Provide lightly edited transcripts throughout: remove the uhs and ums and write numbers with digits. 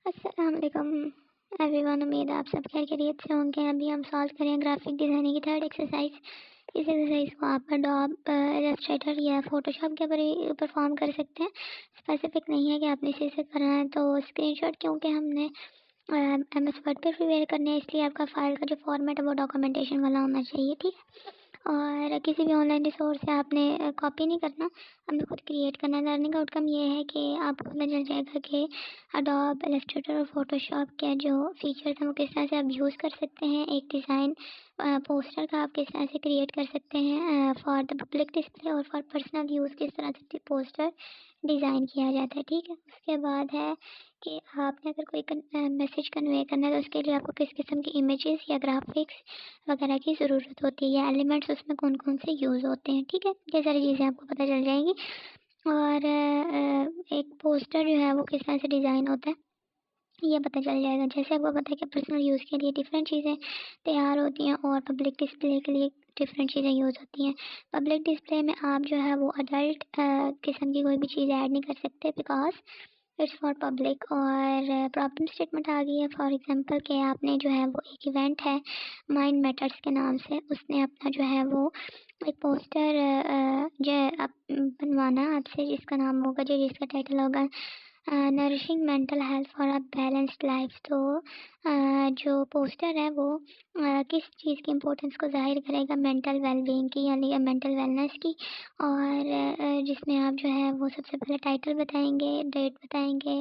अस्सलाम वालेकुम एवरीवन। उम्मीद है आप सब खैरियत से होंगे। अभी हम सॉल्व करें ग्राफिक डिज़ाइनिंग की थर्ड एक्सरसाइज। इस एक्सरसाइज को आप एडोब इलस्ट्रेटर या फोटोशॉप के ऊपर परफॉर्म कर सकते हैं। स्पेसिफिक नहीं है कि आपने इसी से करना है। तो स्क्रीनशॉट क्योंकि हमने MS वर्ड पे प्रिपेयर करने हैं, इसलिए आपका फाइल का जो फॉर्मेट है वो डॉक्यूमेंटेशन वाला होना चाहिए, ठीक है। और किसी भी ऑनलाइन रिसोर्स से आपने कॉपी नहीं करना, हमने खुद क्रिएट करना है। लर्निंग आउटकम ये है कि आपको पता चल जाएगा कि एडोब इलस्ट्रेटर और फोटोशॉप के जो फीचर्स हैं वो किस तरह से आप यूज़ कर सकते हैं। एक डिज़ाइन पोस्टर का आप किस तरह से क्रिएट कर सकते हैं फॉर द पब्लिक डिस्प्ले और फॉर पर्सनल यूज़ किस तरह से पोस्टर डिज़ाइन किया जाता है, ठीक है। उसके बाद है कि आपने अगर कोई मैसेज कन्वे करना है तो उसके लिए आपको किस किस्म की इमेजेस या ग्राफिक्स वगैरह की ज़रूरत होती है, या एलिमेंट्स उसमें कौन कौन से यूज़ होते हैं, ठीक है। ये सारी चीज़ें आपको पता चल जाएंगी। और एक पोस्टर जो है वो किस तरह से डिज़ाइन होता है ये पता चल जाएगा। जैसे आपको पता है कि पर्सनल यूज़ के लिए डिफरेंट चीज़ें तैयार होती हैं और पब्लिक डिस्प्ले के लिए डिफरेंट चीज़ें यूज़ होती हैं। पब्लिक डिस्प्ले में आप जो है वो अडल्ट किस्म की कोई भी चीज़ ऐड नहीं कर सकते, बिकॉज इट्स फॉर पब्लिक। और प्रॉब्लम स्टेटमेंट आ गई है। फॉर एग्जांपल कि आपने जो है वो एक इवेंट है माइंड मैटर्स के नाम से, उसने अपना जो है वो एक पोस्टर जो है आप बनवाना आपसे, जिसका नाम होगा जो जिसका टाइटल होगा nourishing mental health for a balanced life. तो जो पोस्टर है वो किस चीज़ की इम्पोर्टेंस को जाहिर करेगा, मेंटल वेलबींग की यानी कि मेंटल वेलनेस की। और जिसमें आप जो है वो सबसे पहले टाइटल बताएंगे, डेट बताएंगे,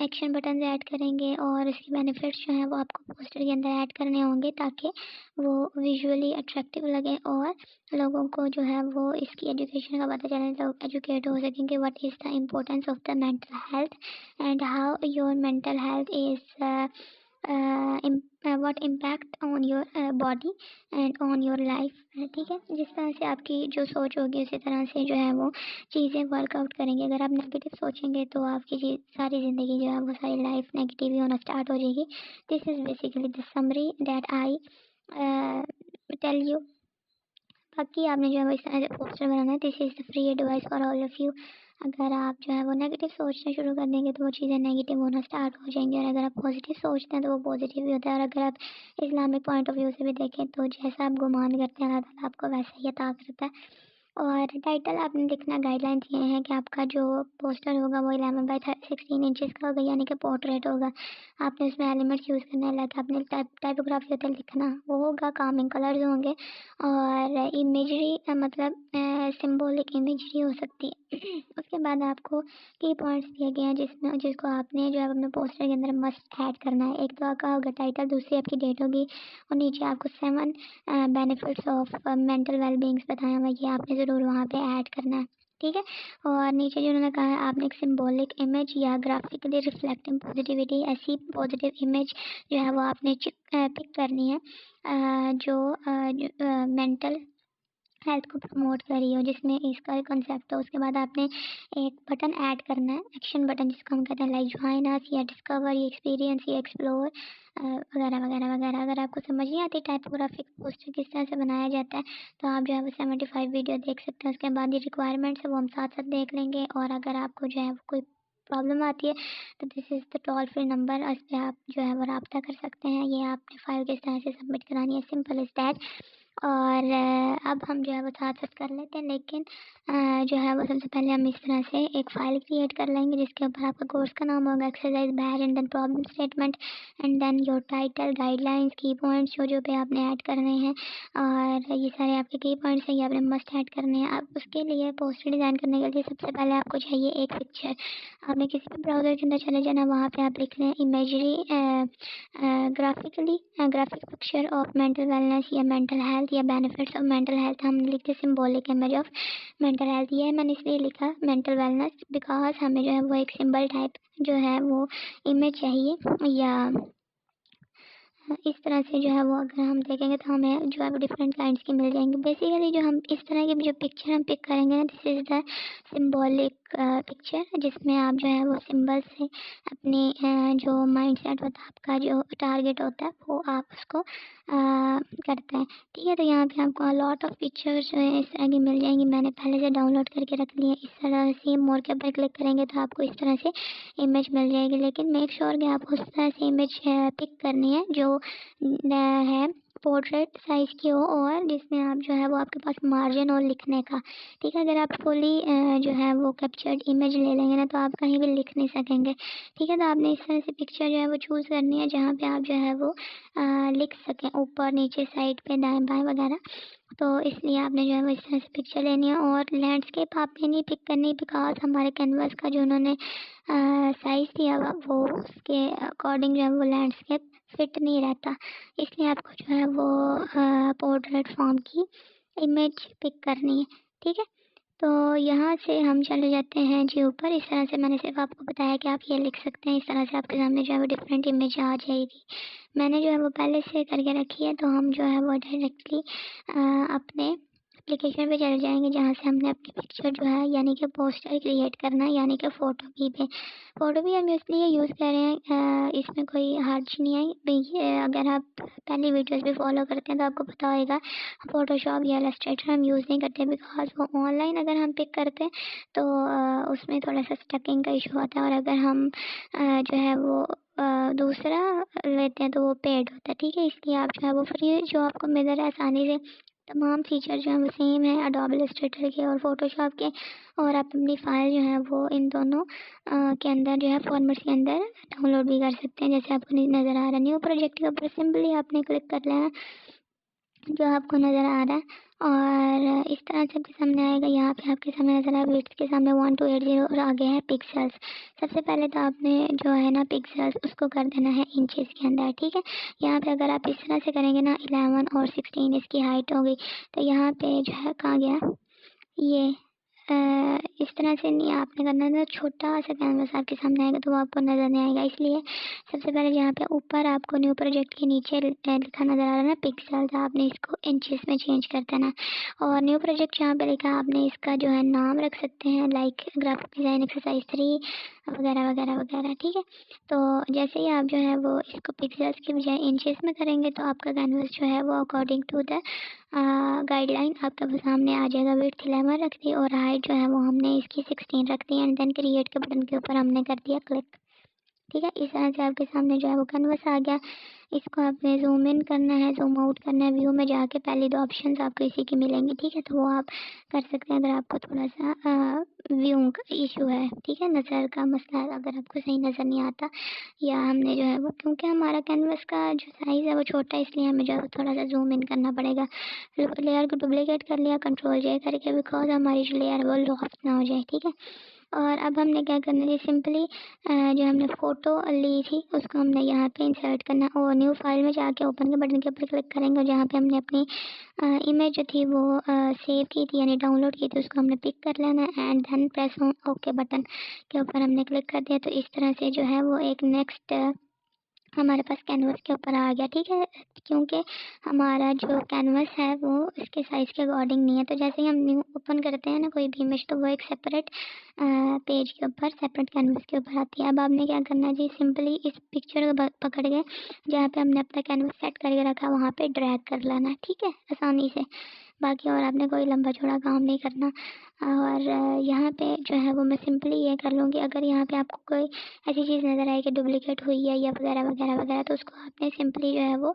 एक्शन बटन ऐड करेंगे और उसके बेनिफिट्स जो हैं वो आपको पोस्टर के अंदर ऐड करने होंगे ताकि वो विजुअली अट्रैक्टिव लगे और लोगों को जो है वो इसकी एजुकेशन का पता चले, लोग एजुकेट हो सकेंगे what is the importance of the mental health and how your mental health is what impact on your body and on your life, ठीक है। जिस तरह से आपकी जो सोच होगी उसी तरह से जो है वो चीज़ें वर्कआउट करेंगे। अगर आप नेगेटिव सोचेंगे तो आपकी सारी ज़िंदगी जो है वो सारी लाइफ नेगेटिव ही होना स्टार्ट हो जाएगी। This is basically the summary that I tell you. बाकी आपने जो है वो इस तरह से पोस्टर बनाना है। This is the free advice for all of you. अगर आप जो है वो नेगेटिव सोचना शुरू कर देंगे तो वो चीज़ें नेगेटिव होना स्टार्ट हो जाएंगी, और अगर आप पॉजिटिव सोचते हैं तो वो पॉजिटिव भी होता है। और अगर आप इस्लामिक पॉइंट ऑफ व्यू से भी देखें तो जैसा आप गुमान करते हैं अल्लाह ताला आपको वैसा ही अता करता है। और टाइटल आपने लिखना, गाइडलाइंस ये हैं कि आपका जो पोस्टर होगा वो 11 बाई 16 इंचज़ का होगा, यानी कि पोर्ट्रेट होगा। आपने उसमें एलिमेंट्स यूज़ करने लगे, आपने टाइपोग्राफी होता है लिखना वो होगा, कामिंग कलर्स होंगे। और इमेजरी मतलब सिंबॉलिक इमेजरी हो सकती है। उसके बाद आपको की पॉइंट्स दिए गए हैं जिसमें जिसको आपने जो है अपने पोस्टर के अंदर मस्ट ऐड करना है। एक तो आपका होगा टाइटल, दूसरी आपकी डेट होगी और नीचे आपको 7 बेनिफिट्स ऑफ मेंटल वेलबींग्स बताया हुआ, ये आपने ज़रूर वहाँ पे ऐड करना है, ठीक है। और नीचे जो उन्होंने कहा है आपने एक सिंबॉलिक इमेज या ग्राफिकली रिफ्लेक्टिंग पॉजिटिविटी, ऐसी पॉजिटिव इमेज जो है वो आपने पिक करनी है जो मेंटल हेल्थ को प्रमोट करी हो, जिसमें इसका कंसेप्ट हो। उसके बाद आपने एक बटन ऐड करना है, एक्शन बटन जिसको हम कहते हैं, लाइक ज्वाइन अस या डिस्कवर या एक्सपीरियंस या एक्सप्लोर वगैरह वगैरह वगैरह। अगर आपको समझ नहीं आती टाइपोग्राफिक पोस्टर किस तरह से बनाया जाता है तो आप जो है वो 75 वीडियो देख सकते हैं। उसके बाद ये रिक्वायरमेंट्स है वो हम साथ साथ देख लेंगे। और अगर आपको जो है वो कोई प्रॉब्लम आती है तो this is the toll free number, उस पर आप जो है वो रब्ता कर सकते हैं। ये आपने फाइल किस तरह से सबमिट करानी है, सिंपल इज़ दैट। और अब हम जो है वो साथ साथ कर लेते हैं, लेकिन जो है वो सबसे पहले हम इस तरह से एक फ़ाइल क्रिएट कर लेंगे जिसके ऊपर आपका कोर्स का नाम होगा एक्सरसाइज बैर, and then problem statement, and then your title, guidelines, key points जो जो पे आपने ऐड करने हैं। और ये सारे आपके की पॉइंट्स हैं, ये आपने मस्ट ऐड करने हैं। अब उसके लिए पोस्टर डिज़ाइन करने के लिए सबसे पहले आपको चाहिए एक पिक्चर। आपने किसी भी ब्राउज़र के अंदर चले जाना, वहाँ पे आप लिख लें imagery graphic picture of mental wellness या मेंटल हेल्थ या बेनिफिट्स ऑफ मेंटल हेल्थ। हमने लिखते symbolic image of mental health, ये मैंने इसलिए लिखा मेंटल वेलनेस बिकॉज हमें जो है वो एक सिंबल टाइप जो है वो इमेज चाहिए, या इस तरह से जो है वो अगर हम देखेंगे तो हमें जो है वो डिफरेंट काइंड्स की मिल जाएंगी। बेसिकली जो हम इस तरह की जो पिक्चर हम पिक करेंगे ना, this is the symbolic picture जिसमें आप जो है वो सिंबल से अपने जो माइंड सेट होता है, आपका जो टारगेट होता है वो आप उसको करते हैं। ठीक है, तो यहाँ पे आपको लॉट ऑफ पिक्चर्स जो है इस तरह की मिल जाएंगी। मैंने पहले से डाउनलोड करके रख ली है। इस तरह से मोर के ऊपर क्लिक करेंगे तो आपको इस तरह से इमेज मिल जाएगी, लेकिन मेक श्योर कि आपको उस तरह से इमेज पिक करनी है जो है पोर्ट्रेट साइज की हो और जिसमें आप जो है वो आपके पास मार्जिन हो लिखने का। ठीक है, अगर आप फुली जो है वो कैप्चर्ड इमेज ले लेंगे ना तो आप कहीं भी लिख नहीं सकेंगे। ठीक है, तो आपने इस तरह से पिक्चर जो है वो चूज़ करनी है जहाँ पे आप जो है वो लिख सकें, ऊपर नीचे साइड पे दाएं बाएं वगैरह। तो इसलिए आपने जो है वो इस तरह से पिक्चर लेनी है और लैंडस्केप आपने नहीं पिक करनी, बिकॉज हमारे कैनवास का जो उन्होंने साइज़ दिया हुआ वो उसके अकॉर्डिंग जो है वो लैंडस्केप फिट नहीं रहता। इसलिए आपको जो है वो पोर्ट्रेट फॉर्म की इमेज पिक करनी है। ठीक है, तो यहाँ से हम चले जाते हैं जी ऊपर। इस तरह से मैंने सिर्फ आपको बताया कि आप ये लिख सकते हैं। इस तरह से आपके सामने जो है वो डिफरेंट इमेज आ जाएगी। मैंने जो है वो पहले से करके रखी है, तो हम जो है वो डायरेक्टली अपने एप्लीकेशन पे चले जाएंगे जहाँ से हमने अपनी पिक्चर जो है यानी कि पोस्टर क्रिएट करना है, यानी कि फ़ोटो भी पे। फ़ोटो भी हम इसलिए यूज़ कर रहे हैं, इसमें कोई हर्ज नहीं है भाई। अगर आप पहली वीडियोस भी फॉलो करते हैं तो आपको पता होगा फ़ोटोशॉप या इलस्ट्रेटर हम यूज़ नहीं करते, बिकॉज वो ऑनलाइन अगर हम पिक करते हैं तो उसमें थोड़ा सा स्टकिंग का इशू होता है, और अगर हम जो है वो दूसरा लेते हैं तो वो पेड होता है। ठीक है, इसलिए आप जो है वो फ्री जो आपको मिल रहा है आसानी से तमाम फीचर जो हैं वो सेम है अडोबे इलस्ट्रेटर के और फोटोशॉप के। और आप अपनी फाइल जो है वो इन दोनों के अंदर जो है फॉर्मेट के अंदर डाउनलोड भी कर सकते हैं। जैसे आपको नज़र आ रहा है न्यू प्रोजेक्ट के ऊपर सिंपली आपने क्लिक कर लेना जो आपको नज़र आ रहा है, और इस तरह से आपके सामने आएगा। यहाँ पे आपके सामने नज़र आ विड्थ के सामने 1280 और आगे है पिक्सल्स। सबसे पहले तो आपने जो है ना पिक्सल्स उसको कर देना है इंचेस के अंदर। ठीक है, यहाँ पे अगर आप इस तरह से करेंगे ना 11 और 16 इसकी हाइट होगी, तो यहाँ पे जो है कहाँ गया ये इस तरह से नहीं आपने करना है, छोटा सा कैनवस आपके सामने आएगा तो वो आपको नज़र नहीं आएगा। इसलिए सबसे पहले जहाँ पे ऊपर आपको न्यू प्रोजेक्ट के नीचे लिखा नज़र आ रहा है ना पिक्सल, आपने इसको इंचेस में चेंज कर देना। और न्यू प्रोजेक्ट जहाँ पे लिखा आपने इसका जो है नाम रख सकते हैं, लाइक ग्राफिक डिज़ाइन एक्सरसाइज 3 वगैरह वगैरह वगैरह। ठीक है, तो जैसे ही आप जो है वो इसको पिक्सल्स के बजाय इंचेस में करेंगे तो आपका कैनवस जो है वो अकॉर्डिंग टू द गाइडलाइन आपका वो सामने आ जाएगा। विड्थ 11 रख दी और हाइट जो है वो हमने इसकी 16 रख दी एंड देन क्रिएट के बटन के ऊपर हमने कर दिया क्लिक। ठीक है, इस तरह से आपके सामने जो है वो कैनवस आ गया। इसको आपने जूम इन करना है, जूम आउट करना है, व्यू में जाके पहले दो ऑप्शंस आपको इसी की मिलेंगी। ठीक है, तो वो आप कर सकते हैं अगर आपको थोड़ा सा व्यू का इशू है। ठीक है, नज़र का मसला है, अगर आपको सही नज़र नहीं आता या हमने जो है वो क्योंकि हमारा कैनवस का जो साइज़ है वो छोटा है इसलिए हमें जो है थोड़ा सा जूम इन करना पड़ेगा। लेयर को डुप्लीकेट कर लिया कंट्रोल जे करके, बिकॉज हमारी जो लेयर है वो लॉफ्ट ना हो जाए। ठीक है, और अब हमने क्या करना है, सिंपली जो हमने फ़ोटो ली थी उसको हमने यहाँ पे इंसर्ट करना है और न्यू फाइल में जाके ओपन के बटन के ऊपर क्लिक करेंगे और जहाँ पे हमने अपनी इमेज जो थी वो सेव की थी यानी डाउनलोड की थी उसको हमने पिक कर लेना है and then press on okay button के ऊपर हमने क्लिक कर दिया। तो इस तरह से जो है वो एक नेक्स्ट हमारे पास कैनवस के ऊपर आ गया। ठीक है, क्योंकि हमारा जो कैनवस है वो इसके साइज़ के अकॉर्डिंग नहीं है, तो जैसे ही हम न्यू ओपन करते हैं ना कोई भी इमेज तो वो एक सेपरेट पेज के ऊपर सेपरेट कैनवस के ऊपर आती है। अब आपने क्या करना है जी, सिंपली इस पिक्चर को पकड़ के जहाँ पे हमने अपना कैनवस सेट करके रखा वहाँ पे ड्रैग कर लेना है। ठीक है, आसानी से, बाकी और आपने कोई लंबा चौड़ा काम नहीं करना। और यहाँ पे जो है वो मैं सिंपली ये कर लूँगी, अगर यहाँ पे आपको कोई ऐसी चीज़ नज़र आए कि डुप्लीकेट हुई है या वगैरह वगैरह वगैरह तो उसको आपने सिंपली जो है वो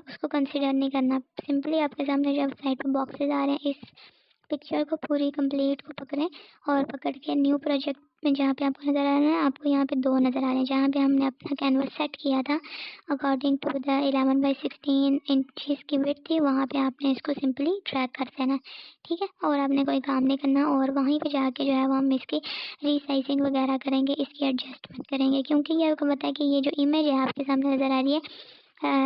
उसको कंसिडर नहीं करना। सिंपली आपके सामने जब साइड पे बॉक्सेस आ रहे हैं इस पिक्चर को पूरी कंप्लीट को पकड़ें और पकड़ के न्यू प्रोजेक्ट में जहाँ पे आपको नज़र आ रहा है आपको यहाँ पे दो नज़र आ रहे हैं जहाँ पे हमने अपना कैनवस सेट किया था अकॉर्डिंग टू द 11/16 इंचज़ की विड्थ थी, वहाँ पे आपने इसको सिंपली ड्रैग कर देना। ठीक है, और आपने कोई काम नहीं करना और वहीं पे जाके जो है वो हम इसकी रीसाइजिंग वगैरह करेंगे, इसकी एडजस्टमेंट करेंगे, क्योंकि ये आपको पता है कि ये जो इमेज है आपके सामने नज़र आ रही है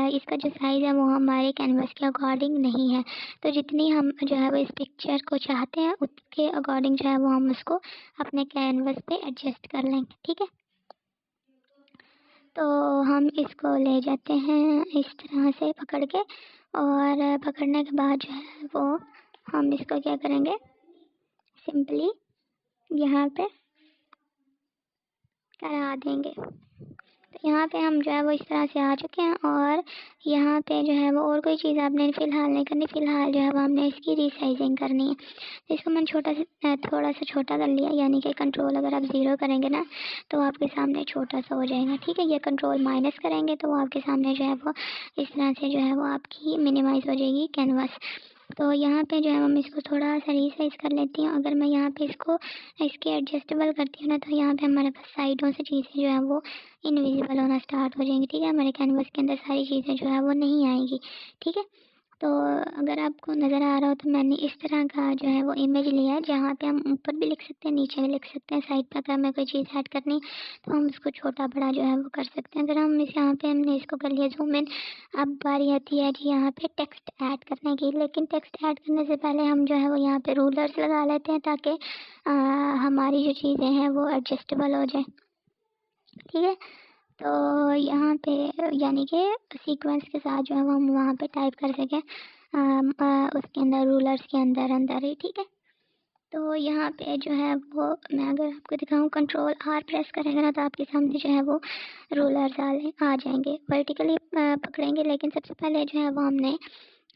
इसका जो साइज़ है वो हमारे कैनवस के अकॉर्डिंग नहीं है। तो जितनी हम जो है वो इस पिक्चर को चाहते हैं उसके अकॉर्डिंग जो है वो हम उसको अपने कैनवस पे एडजस्ट कर लेंगे। ठीक है, तो हम इसको ले जाते हैं इस तरह से पकड़ के, और पकड़ने के बाद जो है वो हम इसको क्या करेंगे, सिंपली यहाँ पे करा देंगे। तो यहाँ पे हम जो है वो इस तरह से आ चुके हैं, और यहाँ पे जो है वो और कोई चीज़ आपने फ़िलहाल नहीं करनी। फ़िलहाल जो है वो हमने इसकी रीसाइजिंग करनी है। इसको मैंने थोड़ा सा छोटा कर लिया, यानी कि कंट्रोल अगर आप 0 करेंगे ना तो आपके सामने छोटा सा हो जाएगा, ठीक है। ये कंट्रोल माइनस करेंगे तो वो आपके सामने जो है वो इस तरह से जो है वो आपकी मिनिमाइज़ हो जाएगी कैनवास। तो यहाँ पे जो है हम इसको थोड़ा सा रीसाइज कर लेती हूँ। अगर मैं यहाँ पे इसके एडजस्टेबल करती हूँ ना, तो यहाँ पे हमारे पास साइडों से चीज़ें जो है वो इनविजिबल होना स्टार्ट हो जाएंगी, ठीक है। हमारे कैनवस के अंदर सारी चीज़ें जो है वो नहीं आएंगी, ठीक है। तो अगर आपको नज़र आ रहा हो तो मैंने इस तरह का जो है वो इमेज लिया है, जहाँ पे हम ऊपर भी लिख सकते हैं, नीचे भी लिख सकते हैं। साइड पर अगर हमें कोई चीज़ ऐड करनी तो हम उसको छोटा बड़ा जो है वो कर सकते हैं। अगर हम यहाँ पे हमने इसको कर लिया जूम इन। अब बारी आती है जी यहाँ पे टेक्स्ट ऐड करने की, लेकिन टेक्स्ट ऐड करने से पहले हम जो है वो यहाँ पे रूलर्स लगा लेते हैं, ताकि हमारी जो चीज़ें हैं वो एडजस्टेबल हो जाए, ठीक है। तो यहाँ पे यानी कि सीक्वेंस के साथ जो है वो हम वहाँ पे टाइप कर सकें उसके अंदर, रूलर्स के अंदर अंदर ही, ठीक है। तो यहाँ पे जो है वो मैं अगर आपको दिखाऊँ, कंट्रोल R प्रेस करेंगे ना तो आपके सामने जो है वो रूलर्स आ जाएंगे। वर्टिकली पकड़ेंगे, लेकिन सबसे पहले जो है वो हमने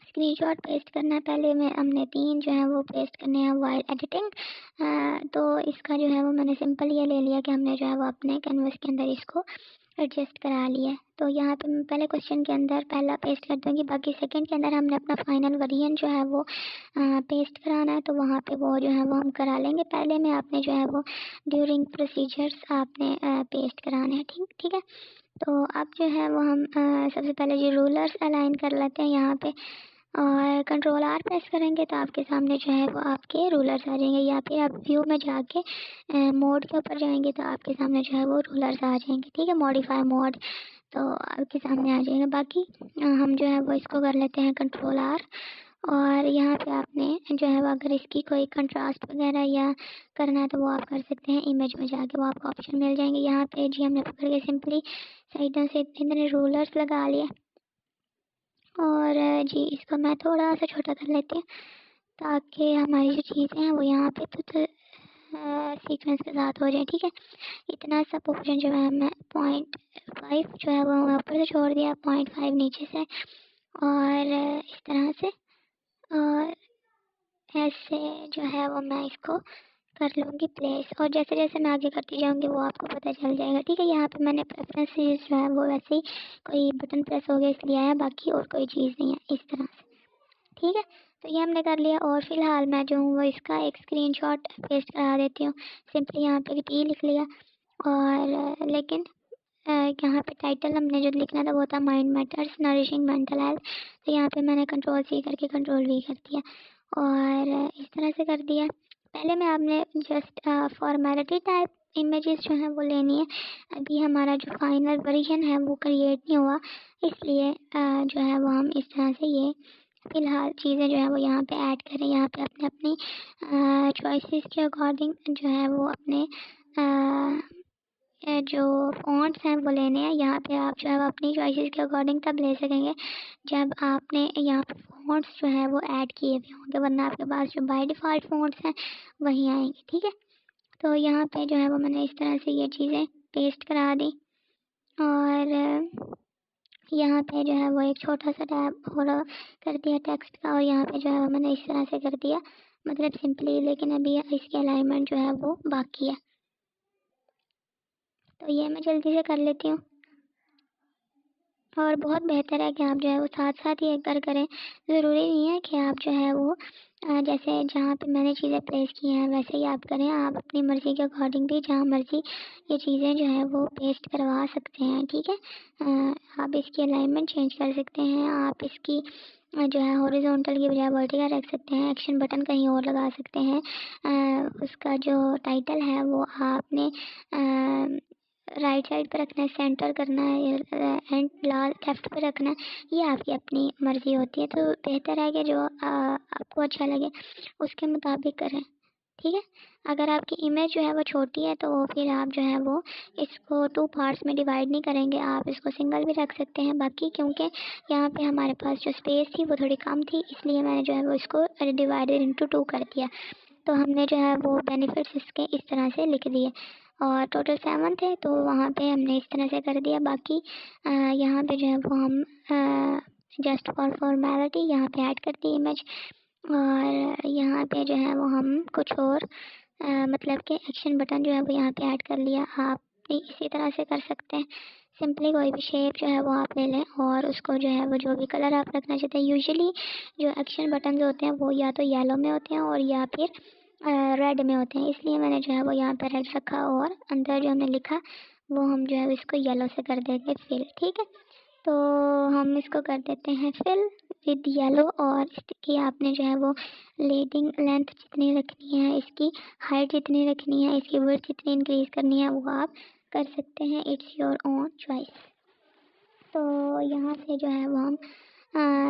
स्क्रीनशॉट पेस्ट करना है। पहले में हमने 3 जो है वो पेस्ट करने हैं वाइल एडिटिंग। तो इसका जो है वो मैंने सिंपल ये ले लिया कि हमने जो है वो अपने कैनवस के अंदर इसको एडजस्ट करा लिया है। तो यहाँ पे मैं पहले क्वेश्चन के अंदर पहला पेस्ट कर दूँगी, बाकी सेकंड के अंदर हमने अपना फाइनल वेरिएंट जो है वो पेस्ट कराना है, तो वहाँ पे वो जो है वो हम करा लेंगे। पहले में आपने जो है वो ड्यूरिंग प्रोसीजर्स आपने पेस्ट कराना है, ठीक है। तो अब जो है वो हम सबसे पहले जो रूलर्स अलाइन कर लेते हैं यहाँ पे, और कंट्रोल R प्रेस करेंगे तो आपके सामने जो है वो आपके रूलर्स आ जाएंगे, या फिर आप व्यू में जाके मोड के ऊपर जाएंगे तो आपके सामने जो है वो रूलर्स आ जाएंगे, ठीक है। मॉडिफाई मोड तो आपके सामने आ जाएगा। बाकी हम जो है वो इसको कर लेते हैं कंट्रोल R, और यहाँ पे आपने जो है वो अगर इसकी कोई कंट्रास्ट वगैरह या करना है तो वो आप कर सकते हैं। इमेज में जाके वो आपको ऑप्शन मिल जाएंगे। यहाँ पे जी हमने पकड़ के सिंपली साइडों से इतने रूलर्स लगा लिए, और जी इसको मैं थोड़ा सा छोटा कर लेती हूँ, ताकि हमारी जो चीज़ें हैं वो यहाँ पे तो सीक्वेंस के साथ हो जाए, ठीक है। इतना सा पोर्शन जो है मैं 0.5 जो है वो ऊपर से छोड़ दिया, 0.5 नीचे से, और इस तरह से, और ऐसे जो है वो मैं इसको कर लूँगी प्लेस, और जैसे जैसे मैं आगे करती जाऊँगी वो आपको पता चल जाएगा, ठीक है। यहाँ पे मैंने प्रेफरेंसेस जो है वो वैसे ही कोई बटन प्रेस हो गया इसलिए आया, बाकी और कोई चीज़ नहीं है, इस तरह से, ठीक है। तो ये हमने कर लिया, और फिलहाल मैं जो हूँ वो इसका एक स्क्रीनशॉट पेस्ट करा देती हूँ। सिंपली यहाँ पे टी लिख लिया, और लेकिन यहाँ पे टाइटल हमने जो लिखना था वो था mind matters nourishing mental health. तो यहाँ पे मैंने कंट्रोल C करके कंट्रोल V कर दिया, और इस तरह से कर दिया। पहले में आपने जस्ट फॉर्मेलिटी टाइप इमेजेस जो हैं वो लेनी है। अभी हमारा जो फाइनल वर्जन है वो क्रिएट नहीं हुआ, इसलिए जो है वो हम इस तरह से ये फ़िलहाल चीज़ें जो है वो यहाँ पे ऐड करें। यहाँ पे अपने अपनी चॉइसेस के अकॉर्डिंग जो है वो अपने जो फ़ॉन्ट्स हैं वो लेने हैं। यहाँ पे आप जो है वो अपनी चॉइसेस के अकॉर्डिंग तब ले सकेंगे जब आपने यहाँ पे फ़ॉन्ट्स जो है वो ऐड किए हुए होंगे, वरना आपके पास जो बाय डिफ़ॉल्ट फ़ॉन्ट्स हैं वही आएंगे, ठीक है। तो यहाँ पे जो है वो मैंने इस तरह से ये चीज़ें पेस्ट करा दी, और यहाँ पे जो है वो एक छोटा सा टैब और कर दिया टेक्स्ट का, और यहाँ पे जो है वो मैंने इस तरह से कर दिया, मतलब सिंपली। लेकिन अभी इसकी अलाइनमेंट जो है वो बाकी है, तो ये मैं जल्दी से कर लेती हूँ। और बहुत बेहतर है कि आप जो है वो साथ साथ ही एक बार करें। ज़रूरी नहीं है कि आप जो है वो जैसे जहाँ पे मैंने चीज़ें प्लेस की हैं वैसे ही आप करें। आप अपनी मर्ज़ी के अकॉर्डिंग भी जहाँ मर्ज़ी ये चीज़ें जो है वो पेस्ट करवा सकते हैं, ठीक है। आप इसकी अलाइनमेंट चेंज कर सकते हैं। आप इसकी जो है हॉरिजॉन्टल की बजाय वर्टिकल रख सकते हैं। एक्शन बटन कहीं और लगा सकते हैं। उसका जो टाइटल है वो आपने राइट साइड पे रखना है, सेंटर करना है, एंड लेफ्ट पे रखना है, ये आपकी अपनी मर्ज़ी होती है। तो बेहतर है कि जो आपको अच्छा लगे उसके मुताबिक करें, ठीक है। अगर आपकी इमेज जो है वो छोटी है तो फिर आप जो है वो इसको 2 पार्ट्स में डिवाइड नहीं करेंगे, आप इसको सिंगल भी रख सकते हैं। बाकी क्योंकि यहाँ पे हमारे पास जो स्पेस थी वो थोड़ी कम थी, इसलिए मैंने जो है वो इसको डिवाइडेड इंटू 2 कर दिया। तो हमने जो है वो बेनिफिट्स इसके इस तरह से लिख दिए, और टोटल 7 थे तो वहाँ पे हमने इस तरह से कर दिया। बाकी यहाँ पे जो है वो हम जस्ट फॉर फॉर्मेलिटी यहाँ पे ऐड कर दी इमेज, और यहाँ पे जो है वो हम कुछ और मतलब कि एक्शन बटन जो है वो यहाँ पे ऐड कर लिया। आप भी इसी तरह से कर सकते हैं। सिंपली कोई भी शेप जो है वो आप ले लें और उसको जो है वो जो भी कलर आप रखना चाहते हैं। यूजुअली जो एक्शन बटन जो होते हैं वो या तो येलो में होते हैं और या फिर रेड में होते हैं, इसलिए मैंने जो है वो यहाँ पे रेड रखा, और अंदर जो हमने लिखा वो हम जो है इसको येलो से कर देंगे फिल। ठीक है, तो हम इसको कर देते हैं फिल विद येलो, और इसकी आपने जो है वो लीडिंग लेंथ जितनी रखनी है, इसकी हाइट जितनी रखनी है, इसकी विड्थ जितनी इंक्रीज करनी है वो आप कर सकते हैं। It's your own choice. तो यहाँ से जो है वो हम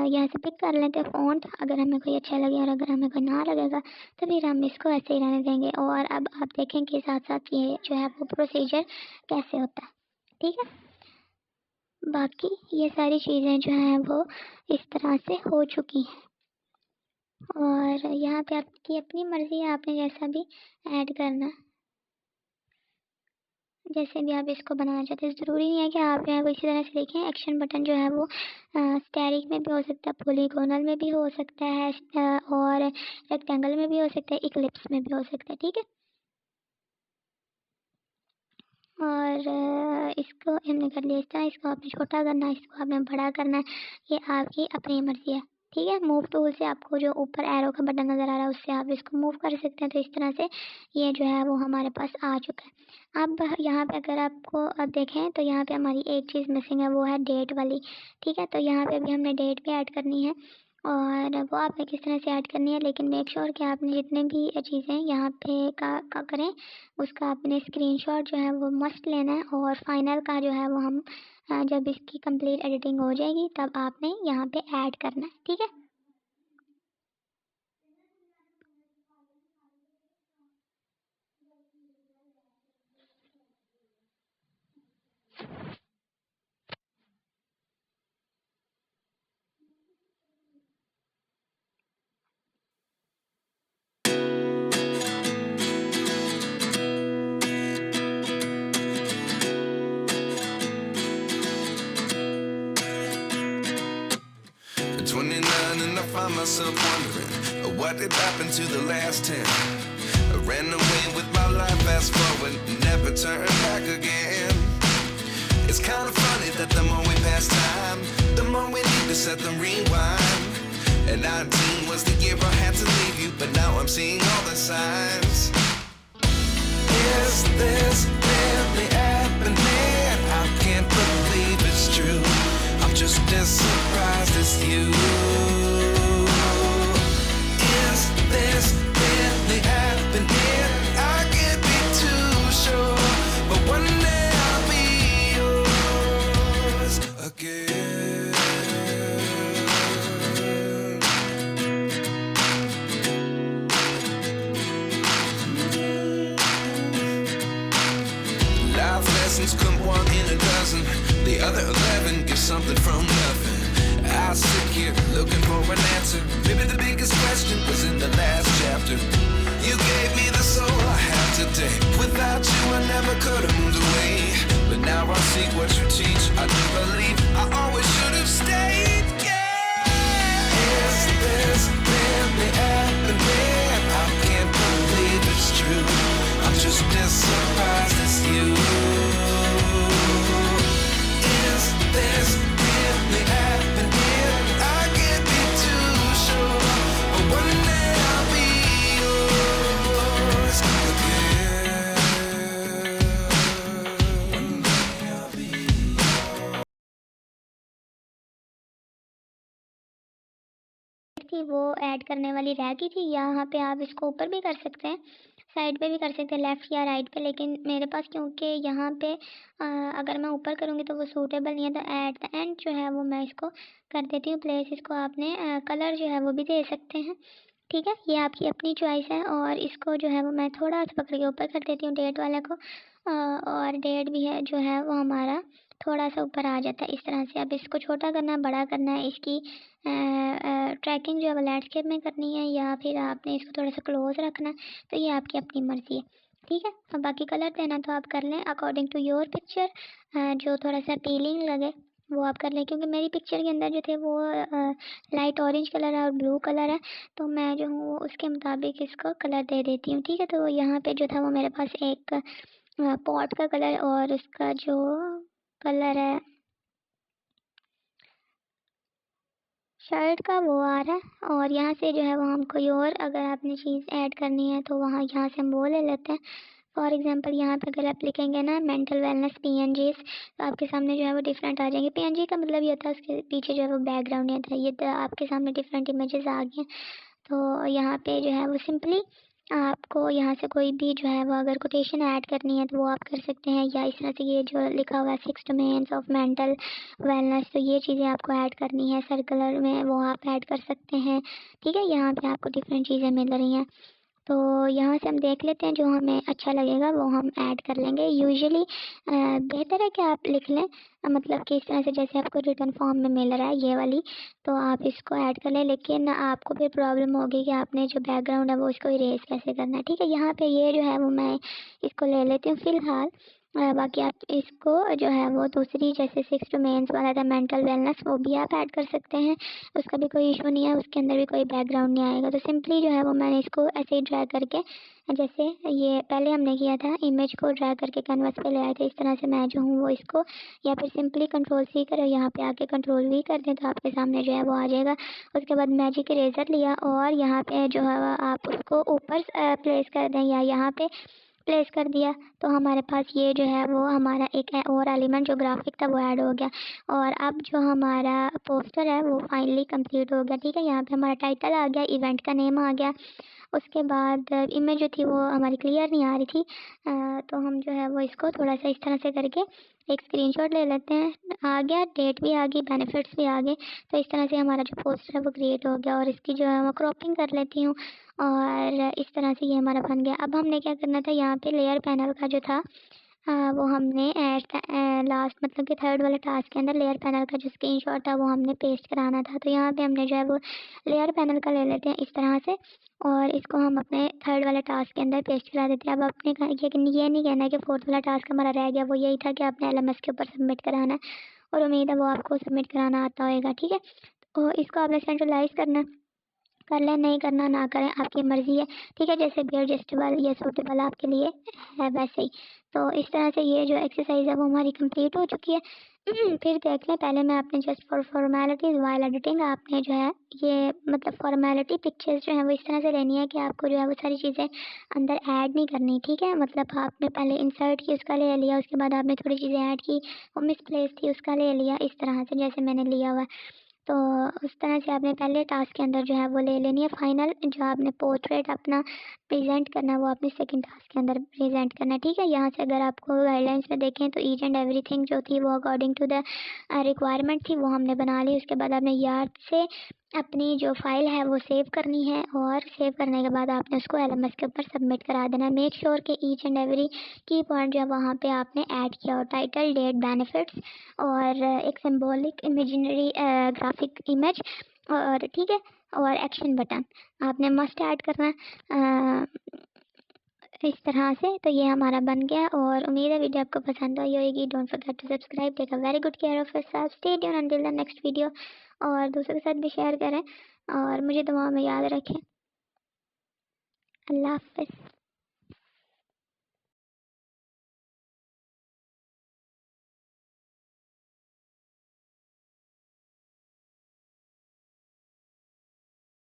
यहाँ से पिक कर लेते हैं फ़ॉन्ट, अगर हमें कोई अच्छा लगे, और अगर हमें कोई ना लगेगा तो फिर हम इसको ऐसे ही रहने देंगे। और अब आप देखेंगे साथ साथ ये जो है वो प्रोसीजर कैसे होता है। ठीक है, बाकी ये सारी चीज़ें जो हैं वो इस तरह से हो चुकी हैं, और यहाँ पे आपकी अपनी मर्ज़ी है, आपने जैसा भी ऐड करना है, जैसे भी आप इसको बनाना चाहते हैं। ज़रूरी नहीं है कि आप जो है वो इसी तरह से देखें। एक्शन बटन जो है वो स्टेरिक में भी हो सकता है, पॉलीगोनल में भी हो सकता है, और रेक्टेंगल में भी हो सकता है, इक्लिप्स में भी हो सकता है। ठीक है, और इसको हमने कर लिया इस तरह। इसको आपने छोटा करना है, इसको आपने बड़ा करना है, ये आपकी अपनी मर्ज़ी है। ठीक है, मूव टूल से आपको जो ऊपर एरो का बटन नज़र आ रहा है उससे आप इसको मूव कर सकते हैं। तो इस तरह से ये जो है वो हमारे पास आ चुका है। अब यहाँ पे अगर आपको अब देखें तो यहाँ पे हमारी एक चीज़ मिसिंग है, वो है डेट वाली। ठीक है, तो यहाँ पे भी हमने डेट भी ऐड करनी है, और वो आपने किस तरह से ऐड करनी है, लेकिन मेक श्योर कि आपने जितने भी चीज़ें यहाँ पे का करें उसका आपने स्क्रीनशॉट जो है वो मस्ट लेना है, और फाइनल का जो है वो हम जब इसकी कंप्लीट एडिटिंग हो जाएगी तब आपने यहाँ पे ऐड करना है। ठीक है, At 29 and I find myself wondering what did happen to the last 10. I ran away with my life, fast forward, never turn back again. It's kind of funny that the more we pass time, the more we need to set the rewind. And 19 was the year I had to leave you, but now I'm seeing all the signs. Is this really happening? I can't believe it's true. I'm just as surprised as you. Is this really happening? I can't be too sure, but one day I'll be yours again. Life lessons come one in a dozen. The other 11 get something from nothing. I sit here looking for an answer. Maybe the biggest question was in the last chapter. You gave me the soul I have today. Without you I never could have moved away. But now I see what you teach. I do believe I always should have stayed. Yeah. Is this really happening? I can't believe it's true. I'm just as surprised as you. Is this really happening? I can't be too sure, but one day I'll be yours again. One day I'll be yours. थी वो add करने वाली रह गई थी। यहाँ पे आप इसको ऊपर भी कर सकते हैं, साइड पे भी कर सकते हैं, लेफ़्ट या राइट पे, लेकिन मेरे पास क्योंकि यहाँ पे अगर मैं ऊपर करूँगी तो वो सूटेबल नहीं है, तो एट द एंड जो है वो मैं इसको कर देती हूँ प्लेस। इसको आपने कलर जो है वो भी दे सकते हैं। ठीक है, ये आपकी अपनी चॉइस है, और इसको जो है वो मैं थोड़ा सा पकड़ के ऊपर कर देती हूँ डेट वाले को, और डेट भी है जो है वो हमारा थोड़ा सा ऊपर आ जाता है इस तरह से। अब इसको छोटा करना है, बड़ा करना है, इसकी ट्रैकिंग जो है वो लैंडस्केप में करनी है या फिर आपने इसको थोड़ा सा क्लोज रखना है, तो ये आपकी अपनी मर्ज़ी है। ठीक है, अब बाकी कलर देना तो आप कर लें अकॉर्डिंग टू योर पिक्चर, जो थोड़ा सा अपीलिंग लगे वो आप कर लें, क्योंकि मेरी पिक्चर के अंदर जो थे वो लाइट ऑरेंज कलर है और ब्लू कलर है, तो मैं जो हूँ उसके मुताबिक इसको कलर दे देती हूँ। ठीक है, तो यहाँ पे जो था वो मेरे पास एक पॉट का कलर और उसका जो कलर है शर्ट का वो आ रहा है, और यहाँ से जो है वो हम कोई और अगर आपने चीज़ ऐड करनी है तो वहाँ यहाँ से हम वो ले लेते हैं। फॉर एग्जांपल यहाँ पे अगर आप लिखेंगे ना मेंटल वेलनेस पीएनजीज, तो आपके सामने जो है वो डिफरेंट आ जाएंगे। पीएनजी का मतलब ये होता है उसके पीछे जो है वो बैकग्राउंड नहीं आता, ये तो आपके सामने डिफरेंट इमेजेस आ गए। तो यहाँ पे जो है वो सिंपली आपको यहाँ से कोई भी जो है वो अगर कोटेशन ऐड करनी है तो वो आप कर सकते हैं, या इस तरह से ये जो लिखा हुआ है 6 डोमेन्स ऑफ मेंटल वेलनेस, तो ये चीज़ें आपको ऐड करनी है सर्कुलर में, वो आप ऐड कर सकते हैं। ठीक है, यहाँ पे आपको डिफरेंट चीज़ें मिल रही हैं, तो यहाँ से हम देख लेते हैं जो हमें अच्छा लगेगा वो हम ऐड कर लेंगे। यूजुअली बेहतर है कि आप लिख लें, मतलब कि इस तरह से जैसे आपको रिटर्न फॉर्म में मिल रहा है ये वाली, तो आप इसको ऐड कर लें, लेकिन आपको फिर प्रॉब्लम होगी कि आपने जो बैकग्राउंड है वो इसको इरेज कैसे करना है। ठीक है, यहाँ पे ये जो है वो मैं इसको ले लेती हूँ फ़िलहाल। बाकी आप इसको जो है वो दूसरी जैसे 6 डोमेन्स वाला था मेंटल वेलनेस, वो भी आप ऐड कर सकते हैं, उसका भी कोई इशू नहीं है, उसके अंदर भी कोई बैकग्राउंड नहीं आएगा। तो सिंपली जो है वो मैंने इसको ऐसे ही ड्रैग करके, जैसे ये पहले हमने किया था इमेज को ड्रैग करके कैनवास पे ले आए थे, इस तरह से मैं जो हूँ वो इसको, या फिर सिंपली कंट्रोल सी करो, यहाँ पे आके कंट्रोल वी कर दें तो आपके सामने जो है वो आ जाएगा। उसके बाद मैजिक इरेजर लिया और यहाँ पे जो है आप उसको ऊपर प्लेस कर दें या यहाँ पे प्लेस कर दिया, तो हमारे पास ये जो है वो हमारा एक और एलिमेंट जो ग्राफिक था वो ऐड हो गया। और अब जो हमारा पोस्टर है वो फाइनली कंप्लीट हो गया। ठीक है, यहाँ पे हमारा टाइटल आ गया, इवेंट का नेम आ गया, उसके बाद इमेज जो थी वो हमारी क्लियर नहीं आ रही थी, तो हम जो है वो इसको थोड़ा सा इस तरह से करके एक स्क्रीनशॉट ले लेते हैं। आ गया, डेट भी आ गई, बेनिफिट्स भी आ गए, तो इस तरह से हमारा जो पोस्टर है वो क्रिएट हो गया। और इसकी जो है मैं क्रॉपिंग कर लेती हूँ और इस तरह से ये हमारा बन गया। अब हमने क्या करना था, यहाँ पे लेयर पैनल का जो था वो हमने लास्ट मतलब कि थर्ड वाले टास्क के अंदर लेयर पैनल का जो स्क्रीनशॉट था वो हमने पेस्ट कराना था, तो यहाँ पे हमने जो है वो लेयर पैनल का ले लेते हैं इस तरह से, और इसको हम अपने थर्ड वाले टास्क के अंदर पेस्ट करा देते हैं। अब आपने ये नहीं कहना है कि फोर्थ वाला टास्क हमारा रह गया, वो यही था कि आपने एलएमएस के ऊपर सबमिट कराना है, और उम्मीद है वो आपको सबमिट कराना आता होगा। ठीक है, तो इसको आपने सेंट्रलाइज करना है, कर लें, नहीं करना ना करें, आपकी मर्ज़ी है। ठीक है, जैसे भी एडजस्टेबल या सूटेबल आपके लिए है वैसे ही। तो इस तरह से ये जो एक्सरसाइज है वो हमारी कंप्लीट हो चुकी है। फिर देख लें, पहले मैं आपने just for formalities while editing आपने जो है ये मतलब फॉर्मेलिटी पिक्चर्स जो है वो इस तरह से लेनी है कि आपको जो है वो सारी चीज़ें अंदर ऐड नहीं करनी। ठीक है, मतलब आपने पहले इंसर्ट की उसका ले लिया, उसके बाद आपने थोड़ी चीज़ें ऐड की, वो मिसप्लेस थी उसका ले लिया, इस तरह से जैसे मैंने लिया हुआ है। तो उस तरह से आपने पहले टास्क के अंदर जो है वो ले लेनी है। फाइनल जो आपने पोर्ट्रेट अपना प्रेजेंट करना है वो आपने सेकंड टास्क के अंदर प्रेजेंट करना है। ठीक है, यहाँ से अगर आपको गाइडलाइंस में देखें तो ईच एंड एवरीथिंग जो थी वो अकॉर्डिंग टू द रिक्वायरमेंट थी वो हमने बना ली। उसके बाद आपने याद से अपनी जो फाइल है वो सेव करनी है, और सेव करने के बाद आपने उसको एलएमएस के ऊपर सबमिट करा देना है। मेक श्योर कि ईच एंड एवरी की पॉइंट जो है वहाँ पे आपने ऐड किया, और टाइटल, डेट, बेनिफिट्स और एक सिंबॉलिक इमेजिनरी ग्राफिक इमेज, और ठीक है, और एक्शन बटन आपने मस्ट ऐड करना है इस तरह से। तो ये हमारा बन गया, और उम्मीद है वीडियो आपको पसंद आई होगी। Don't forget to subscribe, take a very good care of yourself, stay tuned until the next video, और दूसरों के साथ भी शेयर करें और मुझे दुआ में याद रखें। अल्लाह हाफ़िज़।